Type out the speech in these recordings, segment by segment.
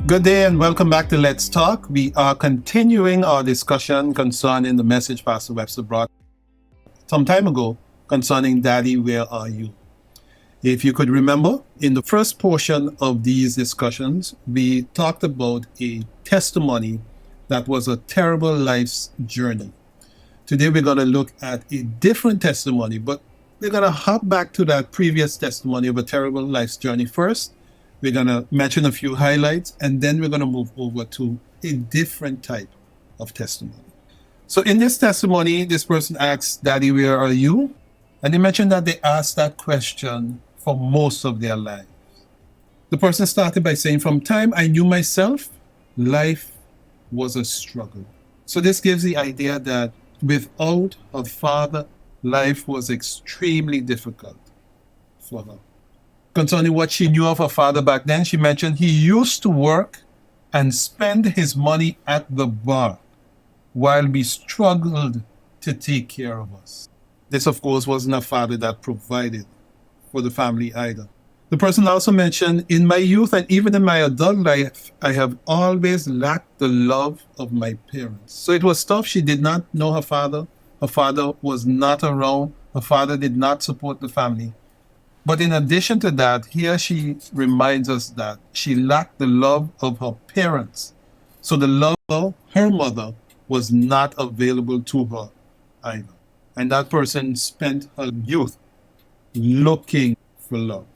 Good day and welcome back to Let's Talk. We are continuing our discussion concerning the message Pastor Webster brought some time ago concerning Daddy, Where Are You? If you could remember, in the first portion of these discussions, we talked about a testimony that was a terrible life's journey. Today we're going to look at a different testimony, but we're going to hop back to that previous testimony of a terrible life's journey first. We're going to mention a few highlights, and then we're going to move over to a different type of testimony. So in this testimony, this person asks, Daddy, where are you? And they mentioned that they asked that question for most of their lives. The person started by saying, from time I knew myself, life was a struggle. So this gives the idea that without her father, life was extremely difficult for her. Concerning what she knew of her father back then, she mentioned he used to work and spend his money at the bar while we struggled to take care of us. This, of course, wasn't a father that provided for the family either. The person also mentioned, in my youth and even in my adult life, I have always lacked the love of my parents. So it was tough. She did not know her father. Her father was not around. Her father did not support the family. But in addition to that, here she reminds us that she lacked the love of her parents. So the love of her mother was not available to her either. And that person spent her youth looking for love.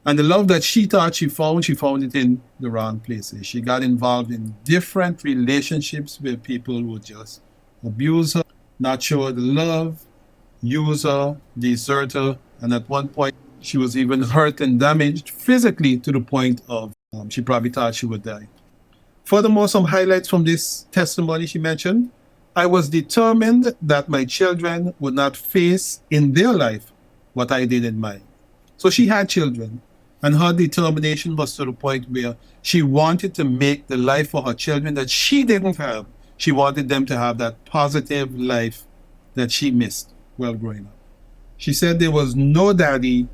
And the love that she thought she found it in the wrong places. She got involved in different relationships where people would just abuse her, not show her the love, use her, desert her, and at one point, she was even hurt and damaged physically to the point of she probably thought she would die. Furthermore, some highlights from this testimony she mentioned. I was determined that my children would not face in their life what I did in mine. So she had children, and her determination was to the point where she wanted to make the life for her children that she didn't have. She wanted them to have that positive life that she missed while growing up. She said there was no daddy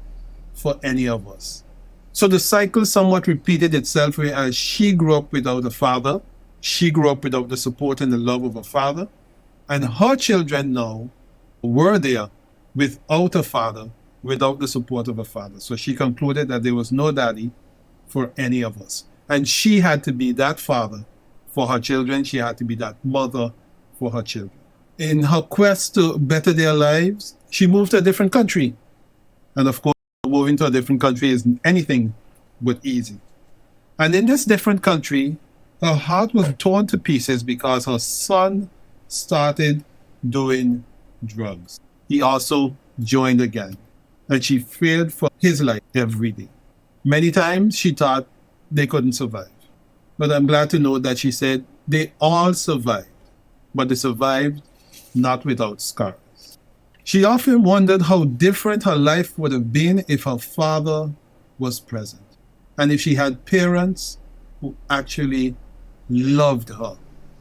for any of us. So the cycle somewhat repeated itself, whereas she grew up without a father, she grew up without the support and the love of a father, and her children now were there without a father, without the support of a father. So she concluded that there was no daddy for any of us. And she had to be that father for her children. She had to be that mother for her children. In her quest to better their lives, she moved to a different country. And of course, moving to a different country is anything but easy. And in this different country, her heart was torn to pieces because her son started doing drugs. He also joined a gang, and she feared for his life every day. Many times she thought they couldn't survive. But I'm glad to know that she said they all survived, but they survived not without scars. She often wondered how different her life would have been if her father was present, and if she had parents who actually loved her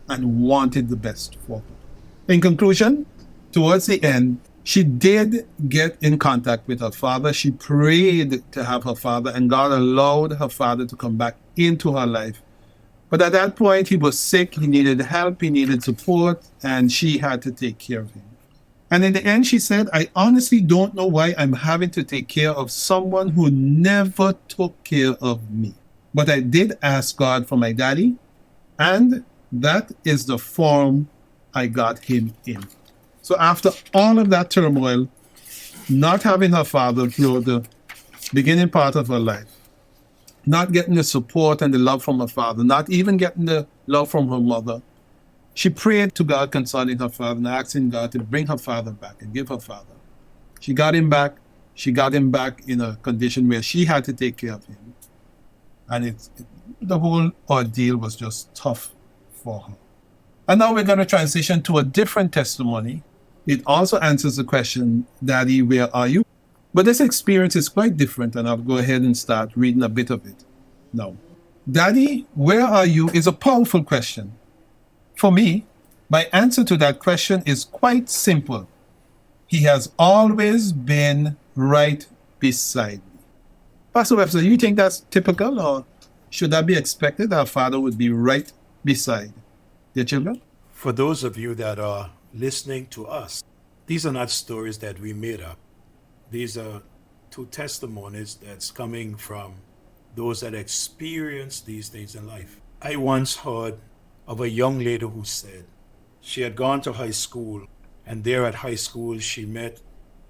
and wanted the best for her. In conclusion, towards the end, she did get in contact with her father. She prayed to have her father, and God allowed her father to come back into her life. But at that point, he was sick, he needed help, he needed support, and she had to take care of him. And in the end, she said, I honestly don't know why I'm having to take care of someone who never took care of me. But I did ask God for my daddy, and that is the form I got him in. So after all of that turmoil, not having her father through the beginning part of her life, not getting the support and the love from her father, not even getting the love from her mother, she prayed to God concerning her father and asking God to bring her father back and give her father. She got him back. She got him back in a condition where she had to take care of him. And the whole ordeal was just tough for her. And now we're going to transition to a different testimony. It also answers the question, Daddy, where are you? But this experience is quite different, and I'll go ahead and start reading a bit of it now. Daddy, where are you is a powerful question. For me, my answer to that question is quite simple. He has always been right beside me. Pastor Webster, you think that's typical or Should that be expected that a father would be right beside their children? For those of you that are listening to us, these are not stories that we made up. These are two testimonies that's coming from those that experience these things in life. I once heard of a young lady who said she had gone to high school, and there at high school she met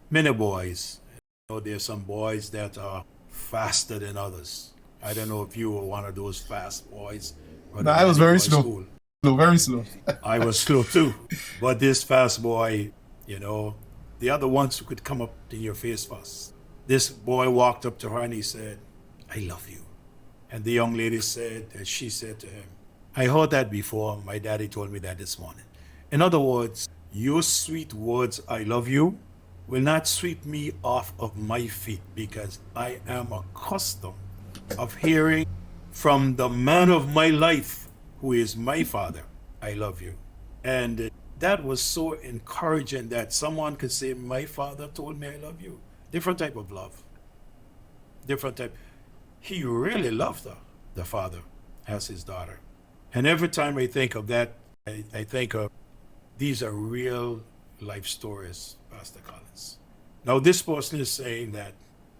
many boys. You know, there's some boys that are faster than others. I don't know if you were one of those fast boys No, running I in was any very boys' slow. school. Slow, very slow. I was slow too. But this fast boy, you know, the other ones who could come up in your face fast. This boy walked up to her and he said, I love you. And the young lady said, that she said to him, I heard that before. My daddy told me that this morning. In other words, your sweet words, I love you, will not sweep me off of my feet because I am accustomed of hearing from the man of my life, who is my father, I love you. And that was so encouraging that someone could say, my father told me I love you. Different type of love. Different type. He really loved her, the father, as his daughter. And every time I think of that, I think of these are real life stories, Pastor Collins. Now, this person is saying that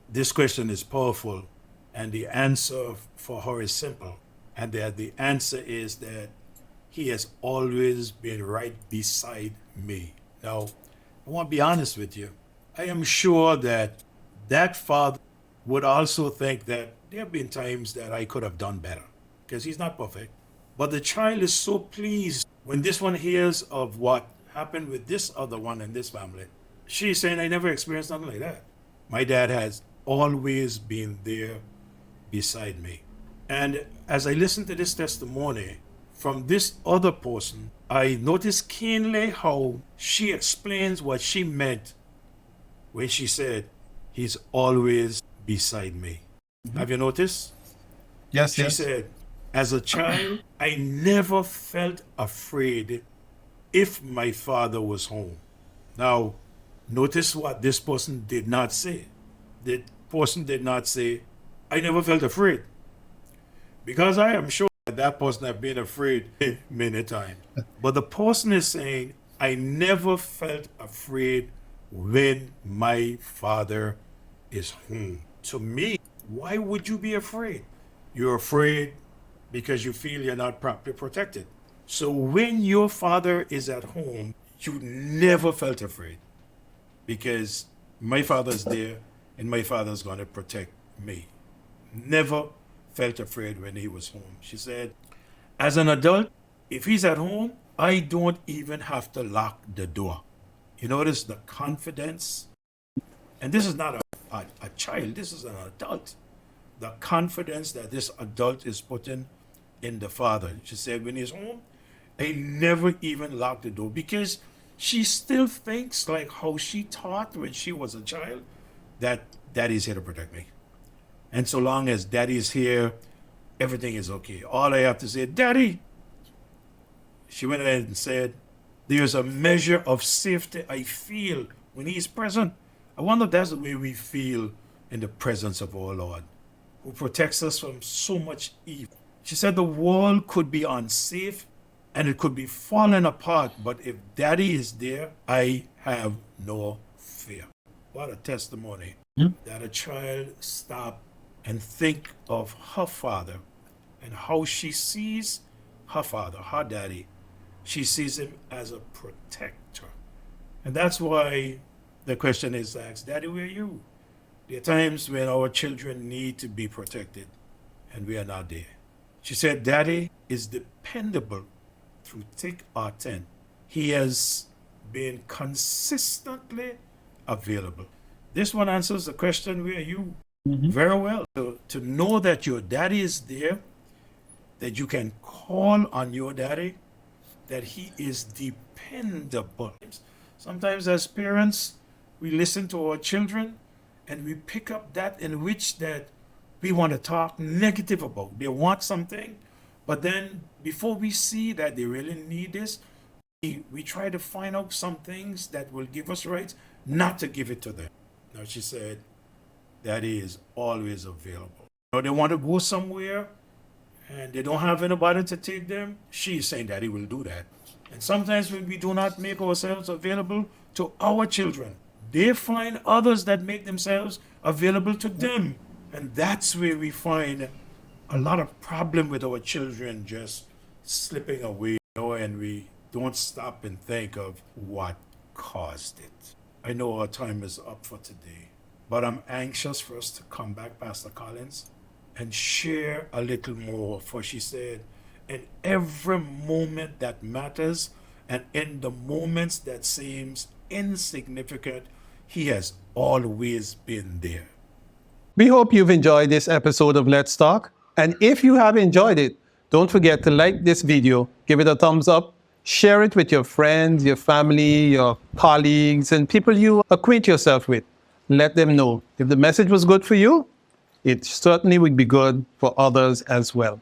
this question is powerful and the answer for her is simple. And that the answer is that he has always been right beside me. Now, I want to be honest with you. I am sure that that father would also think that there have been times that I could have done better because he's not perfect. But the child is so pleased when this one hears of what happened with this other one in this family. She's saying, I never experienced nothing like that. My dad has always been there beside me. And as I listened to this testimony from this other person, I noticed keenly how she explains what she meant when she said, he's always beside me. Have you noticed? Yes, She yes. said, as a child, I never felt afraid if my father was home. Now, notice what this person did not say. The person did not say, I never felt afraid. Because I am sure that person have been afraid many times. But the person is saying, I never felt afraid when my father is home. To me, why would you be afraid? You're afraid because you feel you're not properly protected. So when your father is at home, you never felt afraid because my father's there and my father's going to protect me. Never felt afraid when he was home. She said, as an adult, if he's at home, I don't even have to lock the door. You notice the confidence? And this is not a child, this is an adult. The confidence that this adult is putting in the father. She said, when he's home, I never even lock the door because she still thinks like how she thought when she was a child that daddy's here to protect me. And so long as daddy is here, everything is okay. All I have to say, daddy. She went ahead and said, there's a measure of safety I feel when he's present. I wonder if that's the way we feel in the presence of our Lord, who protects us from so much evil. She said the world could be unsafe and it could be falling apart, but if daddy is there, I have no fear. What a testimony that a child stop and think of her father and how she sees her father, her daddy. She sees him as a protector. And that's why the question is asked, Daddy, where are you? There are times when our children need to be protected and we are not there. She said, Daddy is dependable through thick or thin. He has been consistently available. This one answers the question, where are you? Very well. So to know that your daddy is there, that you can call on your daddy, that he is dependable. Sometimes as parents, we listen to our children and we pick up that in which that we want to talk negative about. They want something, but then before we see that they really need this, we try to find out some things that will give us rights not to give it to them. Now she said, Daddy is always available. Now they want to go somewhere, and they don't have anybody to take them, she's saying Daddy will do that. And sometimes when we do not make ourselves available to our children, they find others that make themselves available to them. And that's where we find a lot of problem with our children just slipping away, and we don't stop and think of what caused it. I know our time is up for today, but I'm anxious for us to come back, Pastor Collins, and share a little more. For she said, in every moment that matters and in the moments that seems insignificant, he has always been there. We hope you've enjoyed this episode of Let's Talk. And if you have enjoyed it, don't forget to like this video, give it a thumbs up, share it with your friends, your family, your colleagues, and people you acquaint yourself with. Let them know. If the message was good for you, it certainly would be good for others as well.